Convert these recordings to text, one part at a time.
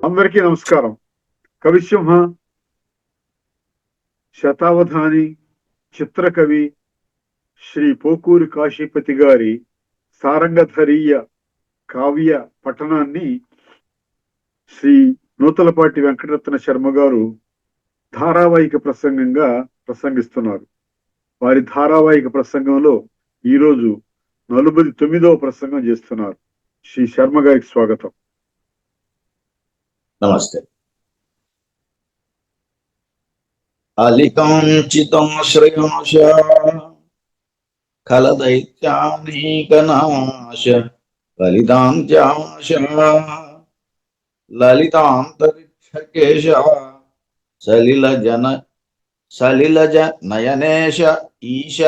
అందరికీ నమస్కారం. కవిసింహ, శతావధాని, చిత్రకవి శ్రీ పోకూరి కాశీపతి గారి సారంగధరీయ కావ్య పఠనాన్ని శ్రీ నూతలపాటి వెంకటరత్న శర్మ గారు ధారావాహిక ప్రసంగంగా ప్రసంగిస్తున్నారు. వారి ధారావాహిక ప్రసంగంలో ఈరోజు 49వ ప్రసంగం చేస్తున్నారు. శ్రీ శర్మ గారికి స్వాగతం. నమస్తే. అలికాంచితాశ్రయాశ ఖలదైత్యానీకనాశ లలితాంత్యాశ లలితాంతరిక్షకేశ సలిలజ నయనేశ ఈశ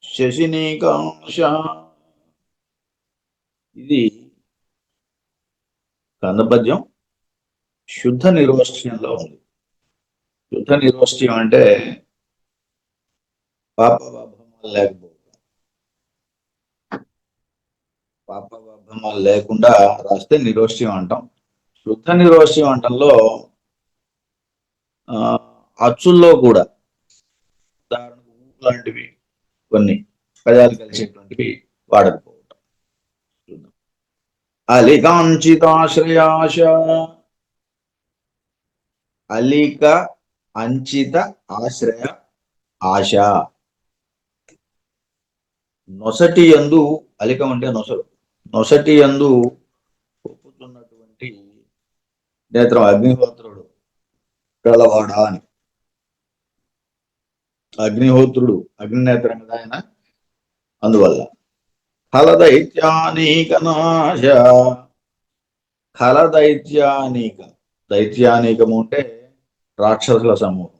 శశినీకాంశ. ఇది కందపద్యం. శుద్ధ నిర్వస్యంలో ఉంది. శుద్ధ నిర్వస్యం అంటే పాపవాభమాలు లేకుండా రాస్తే నిర్వస్యం అంటాం. శుద్ధ నిర్వస్యం అంటంలో అచ్చుల్లో కూడా ఉదాహరణకు లాంటివి కొన్ని పదాలు కలిసేటువంటివి వాడకపోవటం. అలికాంచితాశ్రయాశ, అలిక అంచిత ఆశ్రయ ఆశ. నొసటి యందు, అలికం అంటే నొసలు, నొసటి యందు ఒప్పుతున్నటువంటి నేత్రం అగ్నిహోత్రుడు గలవాడా అని. అగ్నిహోత్రుడు అగ్నినేత్రం కదా ఆయన. అందువల్ల ఖలదైత్యానీకనాశ, ఖలదైత్యానీక, దైత్యానీకము అంటే రాక్షసుల సమూహం,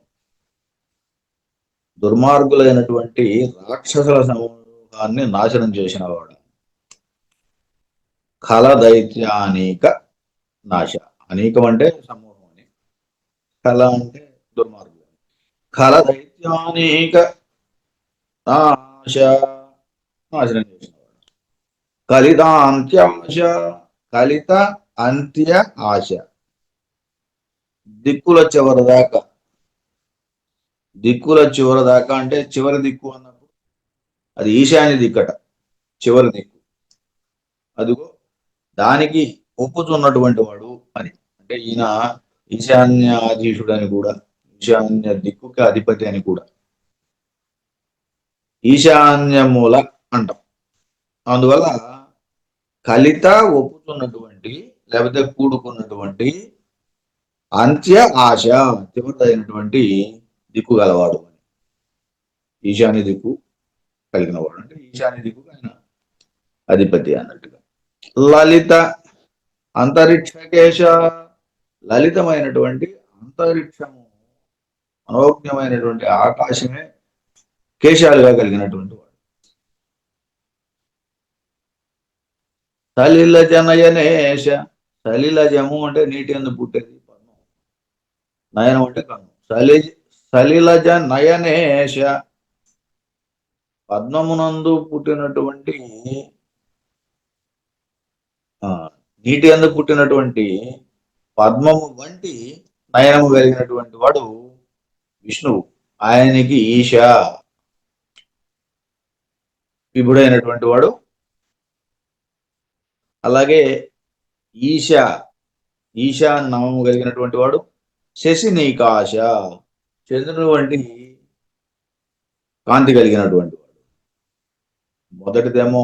దుర్మార్గులైనటువంటి రాక్షసుల సమూహాన్ని నాశనం చేసిన వాడు. ఖలదైత్యానీక నాశ, అనేకం అంటే సమూహం అని, ఖల అంటే దుర్మార్గులు. ఖలదైత్యానీక నాశ, నాశనం చేసిన వాడు. కలితాంత్యాశ, కలిత అంత్య ఆశ, దిక్కుల చివరి దాకా. దిక్కుల చివరి దాకా అంటే చివరి దిక్కు అన్నప్పుడు అది ఈశాన్య దిక్కట, చివరి దిక్కు. అదిగో దానికి ఒప్పుతున్నటువంటి వాడు అని. అంటే ఈయన ఈశాన్యాధీశుడు అని కూడా, ఈశాన్య దిక్కుకి అధిపతి అని కూడా, ఈశాన్య మూల అంటాం. అందువల్ల కలిత ఒప్పుతున్నటువంటి లేకపోతే కూడుకున్నటువంటి, అంత్య ఆశ చివరిదైనటువంటి దిక్కు గలవాడు అని. ఈశాన్య దిక్కు కలిగిన వాడు అంటే ఈశాన్య దిక్కు ఆయన అధిపతి అన్నట్టుగా. లలిత అంతరిక్షకేశ, లలితమైనటువంటి అంతరిక్షము, మనోజ్ఞమైనటువంటి ఆకాశమే కేశాలుగా కలిగినటువంటి వాడు. సలిలజ నయనేశ, సలిలజము అంటే నీటి యందు పుట్టేది పద్మం, నయనం అంటే కన్ను. సలిలజ నయనేశ, పద్మమునందు పుట్టినటువంటి, నీటి యందు పుట్టినటువంటి పద్మము వంటి నయనము కలిగినటువంటి వాడు విష్ణువు. ఆయనకి ఈశ, విభుడైనటువంటి వాడు. అలాగే ఈశ, ఈశ నామము కలిగినటువంటి వాడు. శశినీకాశ, చంద్రుని వంటి కాంతి కలిగినటువంటి వాడు. మొదటిదేమో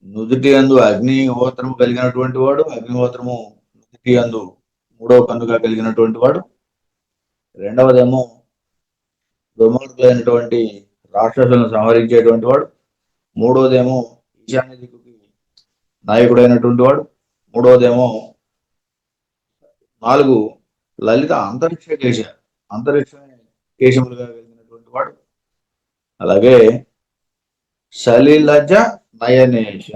నుదుటి యందు అగ్నిహోత్రము కలిగినటువంటి వాడు, అగ్నిహోత్రము నుదుటి యందు మూడవ కన్నుగా కలిగినటువంటి వాడు. రెండవదేమో దుర్మార్గులైనటువంటి రాక్షసులను సంహరించేటువంటి వాడు. మూడవదేమో ఈశాన్య దిక్కుకి నాయకుడైనటువంటి వాడు. మూడవదేమో 4 లలిత అంతరిక్ష కేశ, అంతరిక్ష కేశములుగా కలిగినటువంటి వాడు. అలాగే సలిలజ నయనేశ,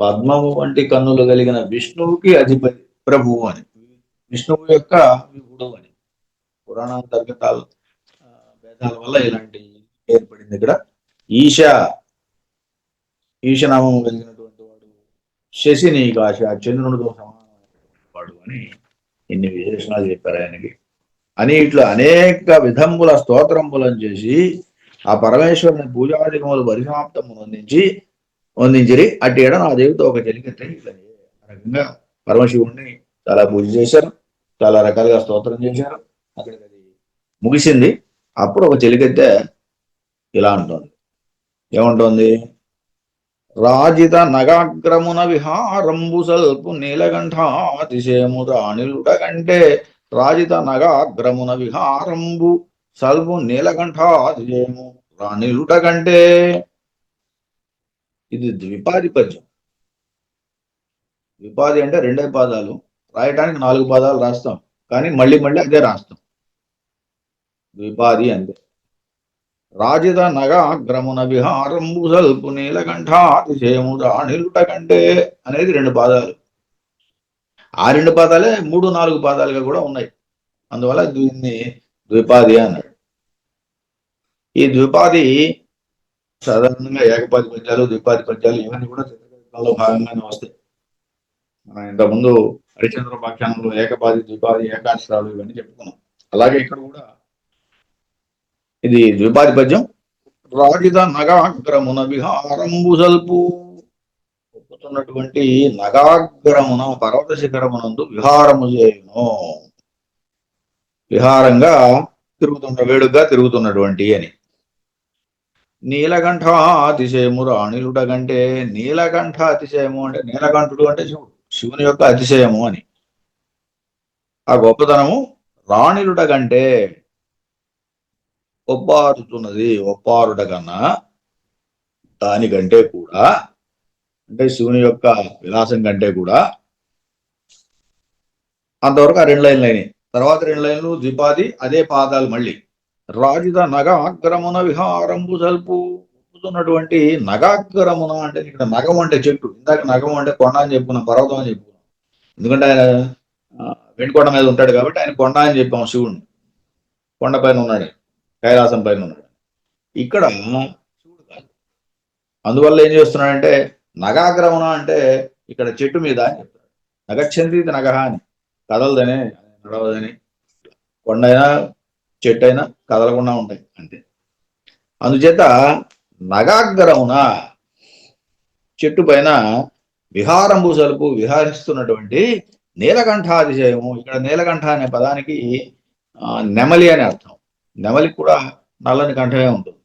పద్మము వంటి కన్నులు కలిగిన విష్ణువుకి అధిపతి, ప్రభువు అని, విష్ణువు యొక్క విభుడు అని. పురాణాంతర్గతాల భేదాల వల్ల ఇలాంటి ఏర్పడింది ఇక్కడ. ఈశ, ఈశనామము కలిగినటువంటి వాడు శశినీకాశ, చంద్రునితో సమానమైన వాడు అని ఇన్ని విశేషణాలు చెప్పారు ఆయనకి అని. ఇట్లా అనేక విధముల స్తోత్రములను చేసి ఆ పరమేశ్వరుని పూజాధికములు పరిసమాప్తమును వందించిరి. అట్టి ఎడ నా దేవితో ఒక చెలికత్తే. ఇట్లా ఆ రకంగా పరమశివుణ్ణి చాలా పూజ చేశారు, చాలా రకాలుగా స్తోత్రం చేశారు. అక్కడికి అది ముగిసింది. అప్పుడు ఒక చెలికత్తె ఇలా అంటోంది. ఏమంటోంది? రాజిత నగాగ్రమున విహారంబు సల్పు నీలకంఠాతిశయము రాణిలుట కంటే. రాజిత నగాగ్రమున విహారంబు సల్పు నీలకంఠాతిశయము రాణిలుట కంటే. ఇది ద్విపాది పద్యం. ద్విపాది అంటే రెండే పాదాలు, రాయటానికి 4 పాదాలు రాస్తాం, కానీ మళ్ళీ మళ్ళీ అదే రాస్తాం. ద్విపాది అంతే. రాజిత నగాగ్రమున విహారంబు సల్పు నీలకంఠాతిశయము రాణిలుట కంటే అనేది 2 పాదాలు. ఆ 2 పాదాలే 3, 4 పాదాలుగా కూడా ఉన్నాయి. అందువల్ల దీన్ని ద్విపాది అన్నాడు. ఈ ద్విపాది సాధారణంగా ఏకపాది పద్యాలు, ద్విపాది పద్యాలు ఇవన్నీ కూడా చిత్రకళలో భాగంగానే వస్తాయి. మనం ఇంతకుముందు హరిచంద్ర వ్యాఖ్యానంలో ఏకపాది, ద్విపాది, ఏకాక్షరాలు ఇవన్నీ చెప్పుకున్నాం. అలాగే ఇక్కడ కూడా ఇది ద్విపాది పద్యం. రాజిత నగాగ్రమున విహారంబు సల్పు, ఒప్పుతున్నటువంటి నగాగ్రమున పర్వత శిఖరమునందు విహారము చేయును. విహారంగా వేడుగా తిరుగుతున్నటువంటి అని. నీలకంఠాతిశయము రాణిలుట కంటే. నీలకంఠ అతిశయము అంటే నీలకంఠుడు అంటే శివుడు, శివుని యొక్క అతిశయము అని. ఆ గొప్పతనము రాణిలుట కంటే ఒప్పారుతున్నది. ఒప్పారుట కన్నా, దానికంటే కూడా, అంటే శివుని యొక్క విలాసం కంటే కూడా. అంతవరకు ఆ 2 లైన్లు అయినాయి. తర్వాత 2 లైన్లు ద్విపాది, అదే పాదాలు మళ్ళీ. రాజిత నగాగ్రమున విహారంబు సల్పు, ఒప్పుతున్నటువంటి నగాగ్రమున అంటే ఇక్కడ నగం అంటే చెట్టు. ఇందాక నగం అంటే కొండ అని చెప్పుకున్నాం, పర్వతం అని చెప్పుకున్నాం. ఎందుకంటే ఆయన వెండికొండ మీద ఉంటాడు కాబట్టి ఆయన కొండ అని చెప్పాం. శివుడిని కొండ పైన ఉన్నాడు, కైలాసం పైన ఉన్నాడు. ఇక్కడ శివుడు కాదు. అందువల్ల ఏం చేస్తున్నాడంటే నగాగ్రమున అంటే ఇక్కడ చెట్టు మీద అని చెప్తాడు. నగచ్చంది నగహ అని, కదలదని, నడవదని. కొండ అయినా చెట్టు అయినా కదలకుండా ఉంటాయి అంతే. అందుచేత నగాగ్రమున చెట్టు పైన విహారంబు సలుపు విహరిస్తున్నటువంటి నీలకంఠాతిశయము. ఇక్కడ నీలకంఠ అనే పదానికి నెమలి అని అర్థం. నెమలికి కూడా నల్లని కంఠమే ఉంటుంది.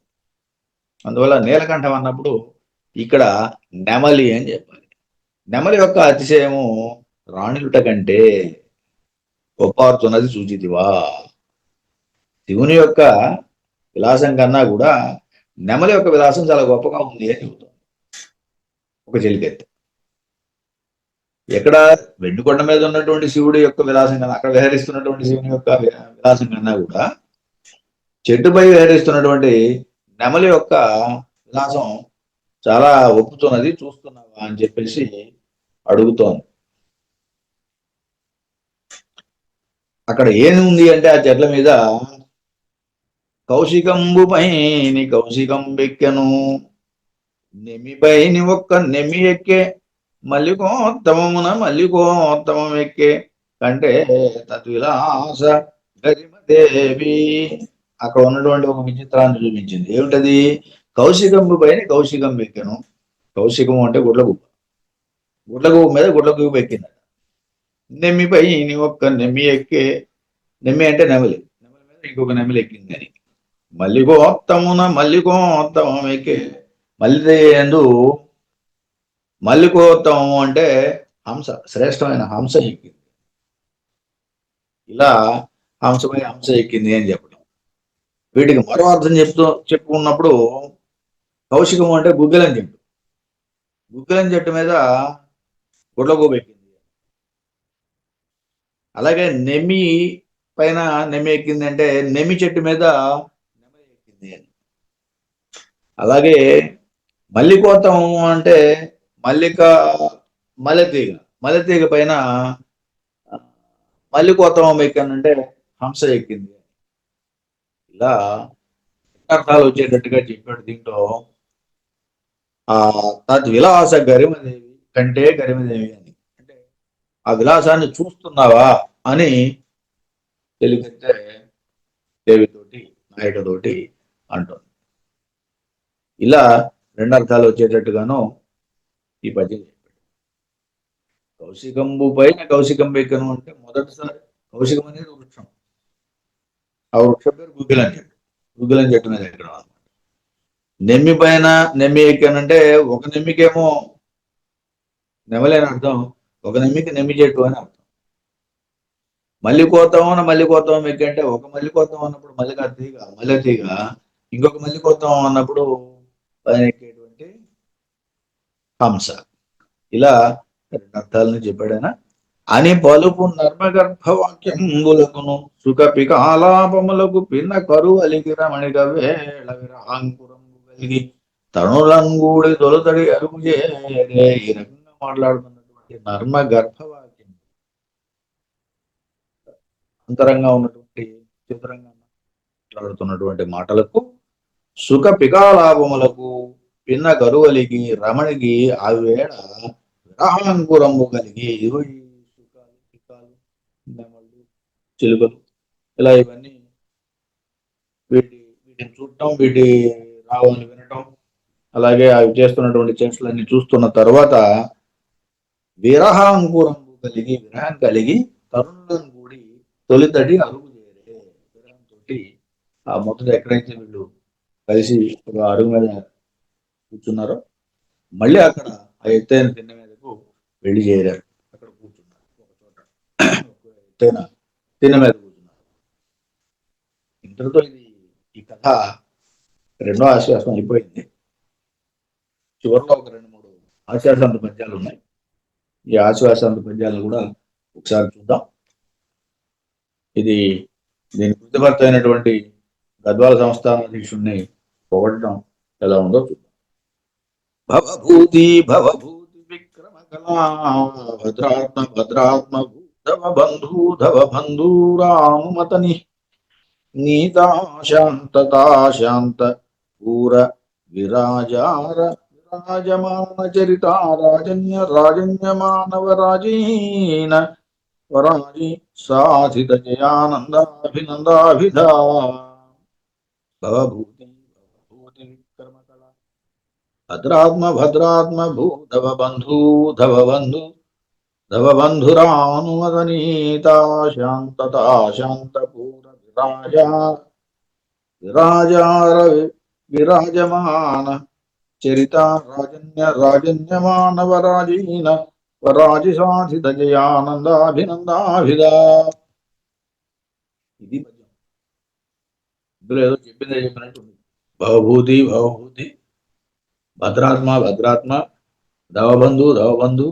అందువల్ల నీలకంఠం అన్నప్పుడు ఇక్కడ నెమలి అని చెప్పాలి. నెమలి యొక్క అతిశయము రాణిలుట కంటే ఒప్పారుతున్నది సూచితివా. శివుని యొక్క విలాసం కన్నా కూడా నెమలి యొక్క విలాసం చాలా గొప్పగా ఉంది అని చెబుతుంది ఒక చెలికెత్తి. ఎక్కడ వెండికొండ మీద ఉన్నటువంటి శివుడి యొక్క విలాసం కన్నా, అక్కడ విహరిస్తున్నటువంటి శివుని యొక్క విలాసం కన్నా కూడా చెట్టుపై విహరిస్తున్నటువంటి నెమలి యొక్క విలాసం చాలా ఒప్పుతున్నది, చూస్తున్నావా అని చెప్పేసి అడుగుతోంది. అక్కడ ఏముంది అంటే ఆ చెట్ల మీద కౌశికంబుపైని కౌశికం బెక్కెను, నెమ్మిపైని ఒక్క నెమ్మి ఎక్కే, మల్లికోత్తమమున మల్లికోత్తమం ఎక్కే కంటే తద్విలాస గరిమదేవి. అక్కడ ఉన్నటువంటి ఒక విచిత్రాన్ని చూపించింది. ఏమిటది? కౌశికంబు పైన కౌశికం ఎక్కెను. కౌశికము అంటే గుడ్లగుబ్బ. గుడ్లగుబ్బ మీద గుడ్లగుబ్బ ఎక్కింది. నెమ్మిపై ఒక్క నెమ్మి ఎక్కే, నెమ్మి అంటే నెమలి, నెమలి మీద ఇంకొక నెమలి ఎక్కింది అని. మల్లికోత్తమున మల్లికోత్తమం ఎక్కే, మల్లి ఎందు మల్లికోత్తమము అంటే హంస, శ్రేష్టమైన హంస ఎక్కింది. ఇలా హంసపై హంస ఎక్కింది అని చెప్పడం. వీటికి మరో అర్థం చెప్పుకున్నప్పుడు కౌశికము అంటే గుగ్గిలం చెట్టు. గుగ్గిలం చెట్టు మీద గుడ్లగూబ ఎక్కింది. అలాగే నెమ్మి పైన నెమ్మి ఎక్కింది అంటే నెమ్మి చెట్టు మీద నెమలి ఎక్కింది అని. అలాగే మల్లికోత్తమము అంటే మల్లెతీగ, మల్లెతీగ పైన మల్లికోత్తమం ఎక్కానంటే హంస ఎక్కింది. ఇలా అర్థాలు వచ్చేటట్టుగా చెప్పాడు దీంట్లో. తద్విలాస గరిమదేవి, కంటే గరిమదేవి అని. అంటే ఆ విలాసాన్ని చూస్తున్నావా అని తెలిపితే దేవితోటి నాయకతోటి అంటుంది. ఇలా రెండు అర్థాలు వచ్చేటట్టుగాను ఈ పద్యం చెప్పాడు. కౌశికంబు పైన కౌశికంబెక్కను అంటే మొదటిసారి కౌశికం అనేది వృక్షం. ఆ వృక్షం పేరు గుగ్గిలం చెట్టు. గుగ్గిలం చెట్టు మీద ఎక్కడం అనమాట. నెమ్మి పైన నెమ్మి ఎక్కానంటే ఒక నెమ్మికేమో నెమలేని అర్థం, ఒక నెమ్మికి నెమ్మి చెట్టు అని అర్థం. మల్లికోతం ఎక్కంటే ఒక మల్లికోతం అన్నప్పుడు మల్లిక తీగ మల్లె తీగ, ఇంకొక మల్లికోతం అన్నప్పుడు పైన ఎక్కేటువంటి హంస. ఇలా రెండు అర్థాలని చెప్పాడైనా. అని పలుపు నర్మగర్భవాక్యంబులకును సుఖ పికాలాపములకు పిన్న కరువు అలిగి రమణిక వేళ విరహాంకురంబు కలిగి తణులంగూడి తొలతడి అరుగు చేరే. ఈ రకంగా మాట్లాడుతున్నటువంటి నర్మ గర్భవాక్యం, అంతరంగా ఉన్నటువంటి చిత్రంగా మాట్లాడుతున్నటువంటి మాటలకు సుఖ పికాలాపములకు పిన్న కరువలికి రమణికి ఆ వేళ విరహాంకురంబు కలిగి ఇదిగో ఈ సుఖాలు పికాలు నెమళ్ళు చిలుకలు ఇలా ఇవన్నీ వీటిని చూడటం, వీటి రావాలని వినటం, అలాగే అవి చేస్తున్నటువంటి చేష్టలన్నీ చూస్తున్న తర్వాత విరహాంకురంబు కలిగి విరహం కలిగి తరుణులను కూడి తొలితడి అరుగు చేరే. విరహంతో ఆ మొదట ఎక్కడైతే వీళ్ళు కలిసి ఒక అరుగు మీద కూర్చున్నారో మళ్ళీ అక్కడ ఆ ఎత్తైన తిన్న మీదకు వెళ్ళి చేరారు. అక్కడ కూర్చున్నారు ఒక చోట, ఎత్తైన తిన్న మీద కూర్చున్నారు. ఇంతటితో ఈ కథ రెండో ఆశ్వాసం అయిపోయింది. చివరిలో ఒక 2-3 ఆశ్వాసాంత పద్యాలు ఉన్నాయి. ఈ ఆశ్వాసాంత పద్యాలను కూడా ఒకసారి చూద్దాం. ఇది దీని కృతిభర్త అయినటువంటి గద్వాల సంస్థానాధీశుణ్ణి పొగడటం ఎలా ఉందో చూద్దాం. భవభూతి విక్రమ కళా భద్రాత్మ భూధవ బంధూరానుమతని నీతా శాంత పూర విరాజమాన చరిత రాజన్యమానవరాజీన వరాజీ సాధిత జయానందాభినందాభిధా. భవభూతి విక్రమ కళా భద్రాత్మ భూధవ బంధురానుమదనీతా శాంత పూర విరాజమాన చరిత రాజన్యమానవరాజీన వరాజి సాధిత జయానందాభినందాభిదా. ఇది పద్యం. ఇందులో ఏదో చెప్పిందే చెప్పినట్టుంది. భవభూతి భద్రాత్మ దవబంధు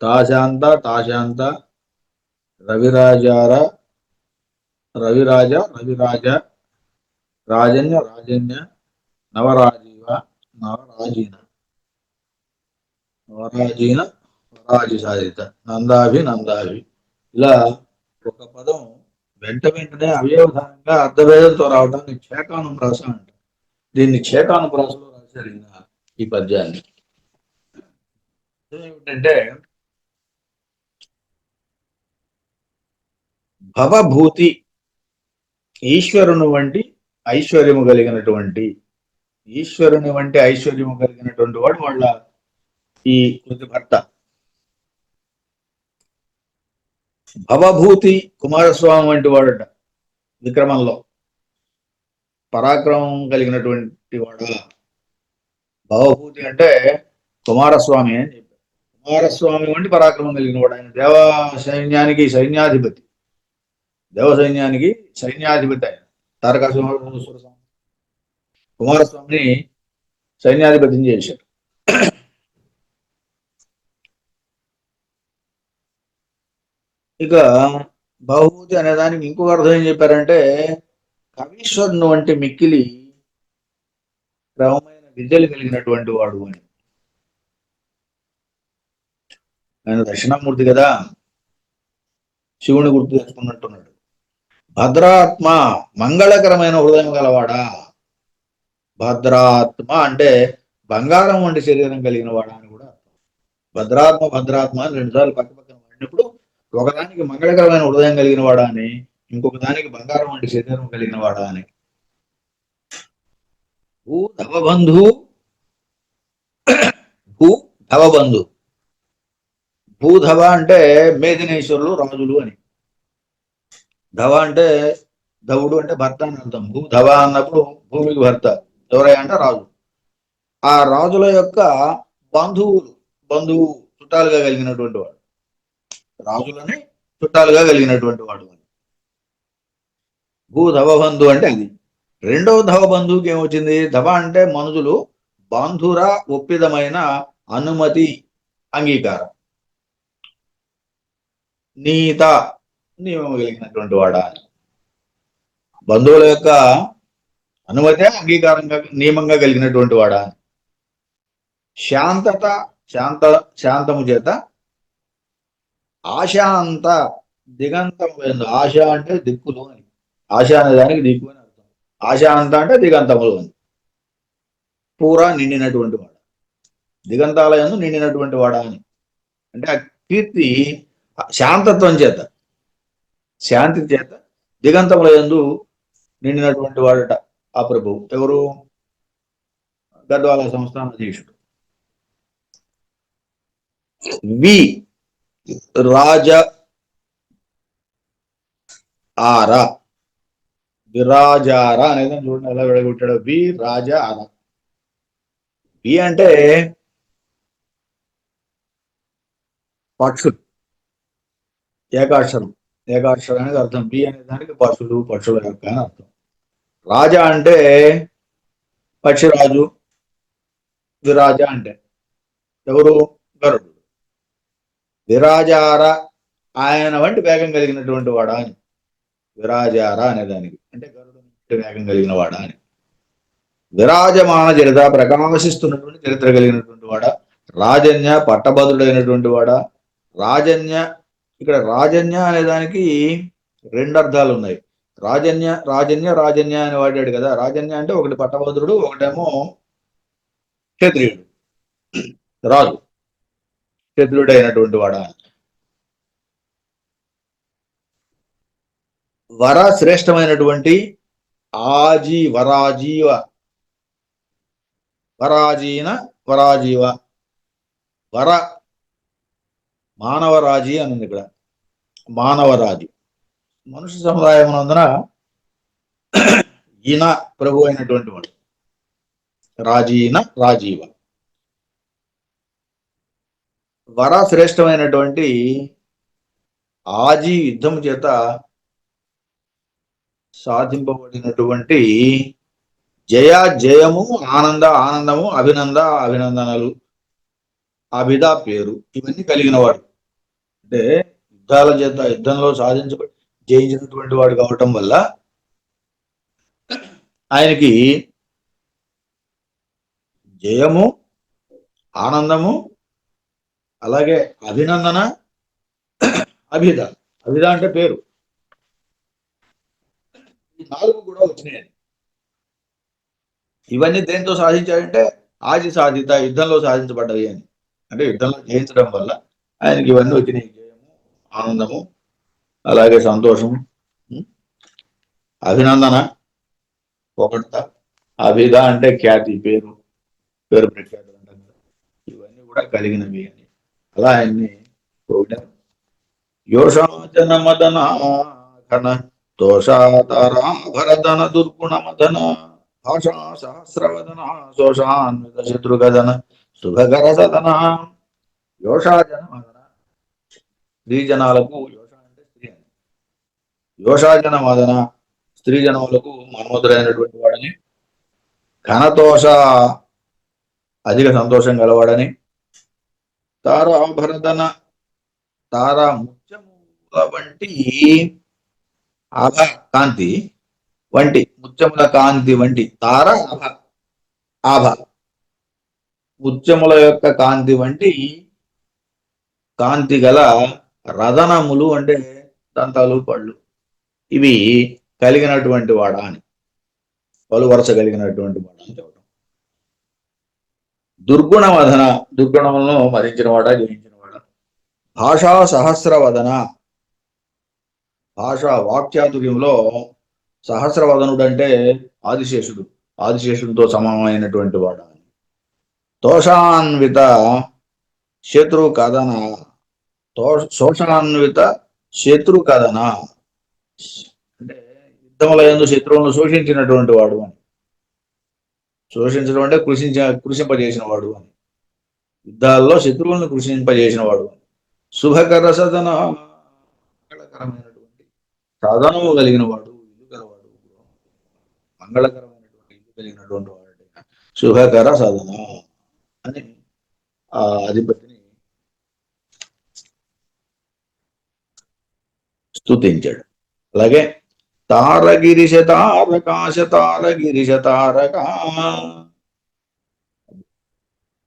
తాశాంత రవిరాజ రాజన్య నవరాజీన వరాజి సాధిత నందాభి. ఇలా ఒక పదం వెంటనే అవయవధానంగా అర్ధభేదంతో రావడానికి క్షేకానుప్రాస అంటారు. దీన్ని క్షేకానుప్రాసలో రాశారు ఈ పద్యాన్ని. ఏమిటంటే భవభూతి ఈశ్వరుని వంటి ఐశ్వర్యము కలిగినటువంటి వాడు వాళ్ళ ఈ కృతి భర్త. భవభూతి కుమారస్వామి వంటి వాడట. విక్రమంలో పరాక్రమం కలిగినటువంటి వాడు. భవభూతి అంటే కుమారస్వామి అని చెప్పారు. కుమారస్వామి వంటి పరాక్రమం కలిగిన వాడు. ఆయన దేవ సైన్యానికి సైన్యాధిపతి. ఆయన తారకాసుర కుమారస్వామిని సైన్యాధిపతిని చేశారు. ఇక భవభూతి అనే దానికి ఇంకొక అర్థం ఏం చెప్పారంటే కవీశ్వరుని వంటి మిక్కిలి క్రమమైన విద్యలు కలిగినటువంటి వాడు అని. ఆయన దక్షిణామూర్తి కదా, శివుని గుర్తు తెచ్చుకున్నట్టున్నాడు. భద్రాత్మ మంగళకరమైన హృదయం గలవాడా. భద్రాత్మ అంటే బంగారం వంటి శరీరం కలిగిన వాడా అని కూడా అర్థం. భద్రాత్మ భద్రాత్మ అని రెండుసార్లు పక్క పక్కన వాడినప్పుడు ఒకదానికి మంగళకరమైన హృదయం కలిగిన వాడా అని, ఇంకొక దానికి బంగారం వంటి శరీరం కలిగిన వాడా అని. భూ ధవబంధు, భూ ధవబంధు. భూధవ అంటే మేదినేశ్వరులు రాజులు అని, ధవ అంటే ధవుడు అంటే భర్త అని అర్థం. భూధవ అన్నప్పుడు భూమికి భర్త ఎవరై అంటే రాజు. ఆ రాజుల యొక్క బంధువు చుట్టాలుగా కలిగినటువంటి వాడు, రాజులని చుట్టాలుగా కలిగినటువంటి వాడు అని. భూధవబంధు అంటే అది. రెండవ ధవబంధువుకి ఏమొచ్చింది? ధవ అంటే మనుషులు, బంధుర ఒప్పిదమైన అనుమతి అంగీకారం, నీత నియమం కలిగినటువంటి వాడా అని. బంధువుల యొక్క అనుమతే అంగీకారంగా నియమంగా కలిగినటువంటి వాడా అని. శాంతత, శాంతము చేత ఆశాంత దిగంతం. ఆశ అంటే దిక్కులు అని, ఆశ అనే దానికి దిక్కు అని అర్థం. ఆశాంత అంటే దిగంతములు అని. పూరా నిండినటువంటి వాడ, దిగంతాలయందు నిండినటువంటి వాడా అని. అంటే ఆ కీర్తి శాంతత్వం చేత, శాంతి చేత దిగంతములయందు నిండినటువంటి వాడట ఆ ప్రభువు. ఎవరు? గద్వాల సంస్థానాధీశుడు. వి రాజ ఆర, విరాజార అనేది చూడండి ఎలా విడగొట్టాడు. వి రాజ ఆర. వి అంటే పక్షులు, ఏకాక్షరం, ఏకాక్షరం అనేది అర్థం. వి అనే దానికి పక్షులు, పక్షుల యొక్క అని అర్థం. రాజా అంటే పక్షిరాజు, విరాజ అంటే ఎవరు? గరుడు. విరాజార ఆయన వంటి వేగం కలిగినటువంటి వాడా అని. విరాజార అనే దానికి అంటే గరుడు వేగం కలిగిన వాడా అని. విరాజమాన చరిత, ప్రకాశిస్తున్నటువంటి చరిత్ర కలిగినటువంటి వాడా. రాజన్య, పట్టభద్రుడైనటువంటి వాడా. రాజన్య, ఇక్కడ రాజన్య అనే దానికి రెండు అర్థాలు ఉన్నాయి. రాజన్య రాజన్య అని వాడాడు కదా. రాజన్య అంటే ఒకటి పట్టభద్రుడు, ఒకటేమో క్షత్రియుడు, రాజు, క్షత్రియుడు అయినటువంటి వాడా. వర శ్రేష్టమైనటువంటి ఆజీ వరాజీవ, వరాజీన వరాజీవ, వర మానవరాజీ అని ఉంది ఇక్కడ. మానవరాజు మనుష్య సముదాయం నందున ఈయన ప్రభు అయినటువంటి వాడు. రాజీన రాజీవ. వర శ్రేష్టమైనటువంటి ఆజీ యుద్ధం చేత సాధింపబడినటువంటి జయ జయము, ఆనంద ఆనందము, అభినంద అభినందనలు, అభిద పేరు, ఇవన్నీ కలిగిన వాడు. అంటే యుద్ధాల చేత, యుద్ధంలో జయించినటువంటి వాడు కావటం వల్ల ఆయనకి జయము, ఆనందము, అలాగే అభినందన, అభిద. అభిద అంటే పేరు. ఈ నాలుగు కూడా వచ్చినాయి. ఇవన్నీ దేంతో సాధించాడంటే ఆది సాధిత, యుద్ధంలో సాధించబడ్డవి అని. అంటే యుద్ధంలో జయించడం వల్ల ఆయనకి ఇవన్నీ వచ్చినాయి. జయము, ఆనందము, అలాగే సంతోషము, అభినందన, పొగడ్త, అభిద అంటే ఖ్యాతి, పేరు, పేరు ప్రఖ్యాతులు అంటారు కదా. ఇవన్నీ కూడా కలిగినవి అని అలా ఆయన్ని పొగిడారు. యోషాచన మదన ఘన దోషాతారాభరదన దుర్గుణ మదన భాషా సహస్రవదన శోషాన్విత శత్రుగదన శుభకర సదన. యోషాజన మదన, స్త్రీ జనాలకు, యోష అంటే స్త్రీ అని. యోషాజన మదన, స్త్రీ జనములకు మన్మధుడైనటువంటి వాడని. ఘనతోష, అధిక సంతోషం గలవాడని. తారాభరదన, తారా ముత్యముల వంటి ఆభ కాంతి వంటి, ముత్యముల కాంతి వంటి, తార ఆభ, ఆభ ముత్యముల యొక్క కాంతి వంటి కాంతి గల రదనములు అంటే దంతాలు, పళ్ళు, ఇవి కలిగినటువంటి వాడా అని. పలు వరుస కలిగినటువంటి వాడా అని చెప్పడం. దుర్గుణ వదన, దుర్గుణములను మరించినవాడా, జయించినవాడా. భాషా సహస్రవదన, భాష వాక్చాతుర్యంలో సహస్రవదనుడు అంటే ఆదిశేషుడు, ఆదిశేషుడితో సమానమైనటువంటి వాడు. దోషాన్విత శత్రు కథన, శోషాన్విత శత్రు కథన అంటే యుద్ధముల యందు శత్రువులను శోషించినటువంటి వాడు అని. శోషించడం అంటే కృషింపజేసిన వాడు అని. యుద్ధాల్లో శత్రువులను కృషింపజేసిన వాడు అని. శుభకర సదన, మంగళకరమైనటువంటి సాధనము కలిగిన వాడు, ఇల్లు గలవాడు, మంగళకరమైనటువంటి ఇల్లు కలిగినటువంటి వాడు శుభకర సదన అని ఆ అధిపతిని స్తుతించాడు. అలాగే తారగిరిశ తారకాశ, తారగిరిశ తారక,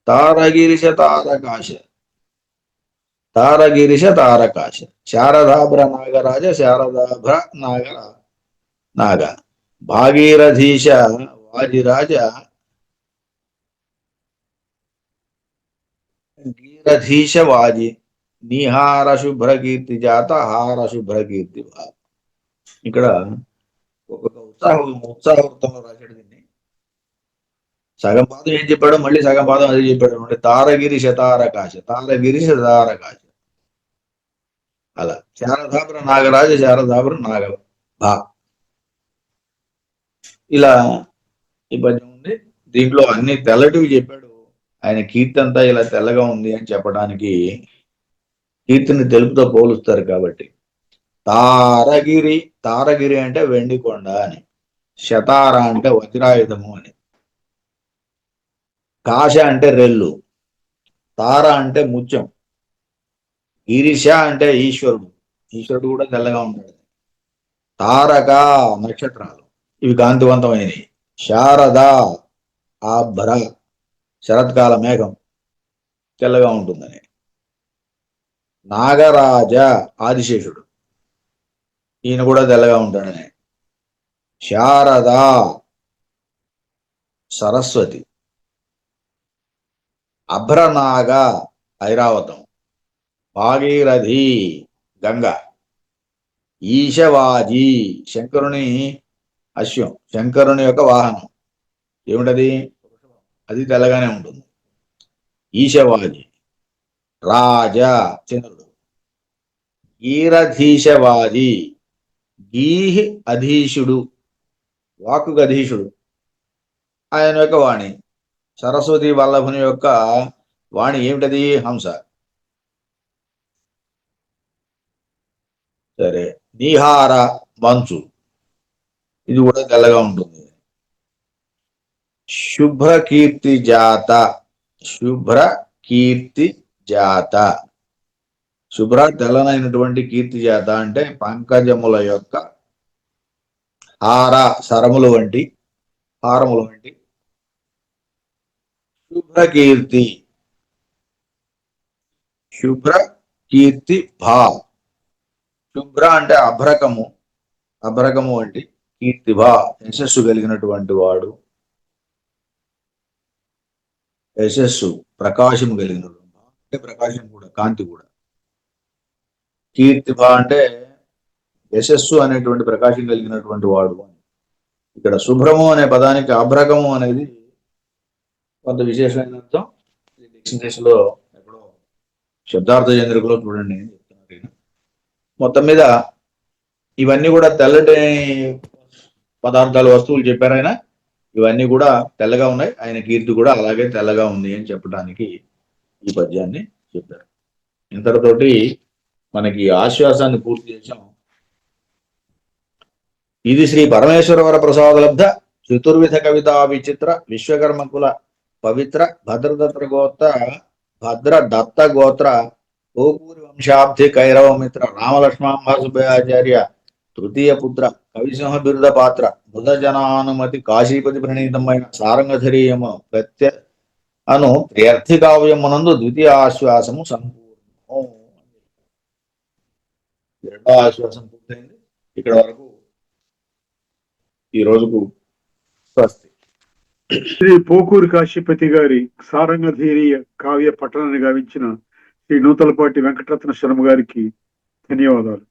తారగిరిశ తారకాశ, తారగిరిశ తారకాశ, శారదాభ్ర నాగరాజ, శారదాభ్ర నాగ, భాగీరథీశ వాజిరాజ, గీరధీశ వాజి, నిహార శుభ్ర కీర్తి జాత, హార శుభ్ర కీర్తి. ఇక్కడ ఒక్కొక్క ఉత్సాహవృత్తంలో రాశాడు దీన్ని. సగం పాదం ఏం చెప్పాడు, మళ్ళీ సగం పాదం అది చెప్పాడు అంటే తారగిరి శతారకాశ, తారగిరి శతారకాశ. అలా శారదాభ్ర నాగరాజ, శారదాభ్ర నాగ భా, ఇలా ఈ పద్యం ఉంది. దీంట్లో అన్ని తెల్లటివి చెప్పాడు. ఆయన కీర్తి అంతా ఇలా తెల్లగా ఉంది అని చెప్పడానికి కీర్తిని తెలుపుతో పోలుస్తారు కాబట్టి. తారగిరి, తారగిరి అంటే వెండి కొండ అని, శతార అంటే వజ్రాయుధము అని, కాశ అంటే రెల్లు, తార అంటే ముత్యం, గిరిశ అంటే ఈశ్వరుడు, ఈశ్వరుడు కూడా తెల్లగా ఉంటాడు. తారక నక్షత్రాలు, ఇవి కాంతివంతమైనవి. శారద ఆభ్ర, శరత్కాల మేఘం తెల్లగా ఉంటుందని. నాగరాజ ఆదిశేషుడు, ఈయన కూడా తెల్లగా ఉంటాడని. శారద సరస్వతి, అభ్రనాగ ఐరావతం, భాగీరథి గంగ, ఈశవాజీ శంకరుని అశ్వం, శంకరుని యొక్క వాహనం ఏమిటది, అది తెల్లగానే ఉంటుంది. ఈశవాజీ రాజ చంద్రుడు, గీరధీశవాజీ గీహి అధీశుడు, వాక్కుకు అధీశుడు, ఆయన యొక్క వాణి. సరస్వతి వల్లభుని యొక్క వాణి ఏమిటది, హంస. సరే, నిహార మంచు, ఇది కూడా తెల్లగా ఉంటుంది. శుభ్ర కీర్తి జాత, శుభ్ర కీర్తి జాత, శుభ్ర తెల్లనైనటువంటి కీర్తి జాత అంటే పంకజముల యొక్క హార, సరములు వంటి, హారములు వంటి. శుభ్ర కీర్తి, శుభ్ర కీర్తి భా, శుభ్ర అంటే అభ్రకము, అభ్రకము వంటి, కీర్తి భా యశస్సు కలిగినటువంటి వాడు, యశస్సు ప్రకాశము కలిగినటువంటి అంటే ప్రకాశం కూడా, కాంతి కూడా. కీర్తిభ అంటే యశస్సు అనేటువంటి ప్రకాశం కలిగినటువంటి వాడు. ఇక్కడ శుభ్రము అనే పదానికి అభ్రకము అనేది కొంత విశేషమైన అర్థం. డిక్షనరీస్లో ఎక్కడో శబ్దార్థ చంద్రికలో చూడండి అని చెప్తున్నారు. మొత్తం మీద ఇవన్నీ కూడా తెల్లటి పదార్థాలు, వస్తువులు చెప్పారు ఆయన. ఇవన్నీ కూడా తెల్లగా ఉన్నాయి, ఆయన కీర్తి కూడా అలాగే తెల్లగా ఉంది అని చెప్పడానికి ఈ పద్యాన్ని చెప్పారు. ఇంతటితోటి మనకి ఆశ్వాసాన్ని పూర్తి చేశాం. ఇది శ్రీ పరమేశ్వర వర ప్రసాదలబ్ధ చతుర్విధ కవితా విచిత్ర విశ్వకర్మకుల పవిత్ర భద్రదత్త గోత్ర ఓకూరి వంశాబ్ది కైరవ మిత్ర రామలక్ష్మాంబాసుభయాచార్య తృతీయ పుత్ర కవిసింహ బిరుద పాత్ర బుధ జనానుమతి కాశీపతి ప్రణీతమైన సారంగధరీయము అను త్రియర్థి కావ్యమునందు ద్వితీయ ఆశ్వాసము సంపూర్ణము. రెండో ఆశ్వాసం పూర్తయింది. ఇక్కడ వరకు ఈ రోజుకు స్వస్తి. శ్రీ పోకూరి కాశీపతి గారి సారంగధీరీయ కావ్య పఠనాన్ని గావించిన శ్రీ నూతలపాటి వెంకటరత్న శర్మ గారికి ధన్యవాదాలు.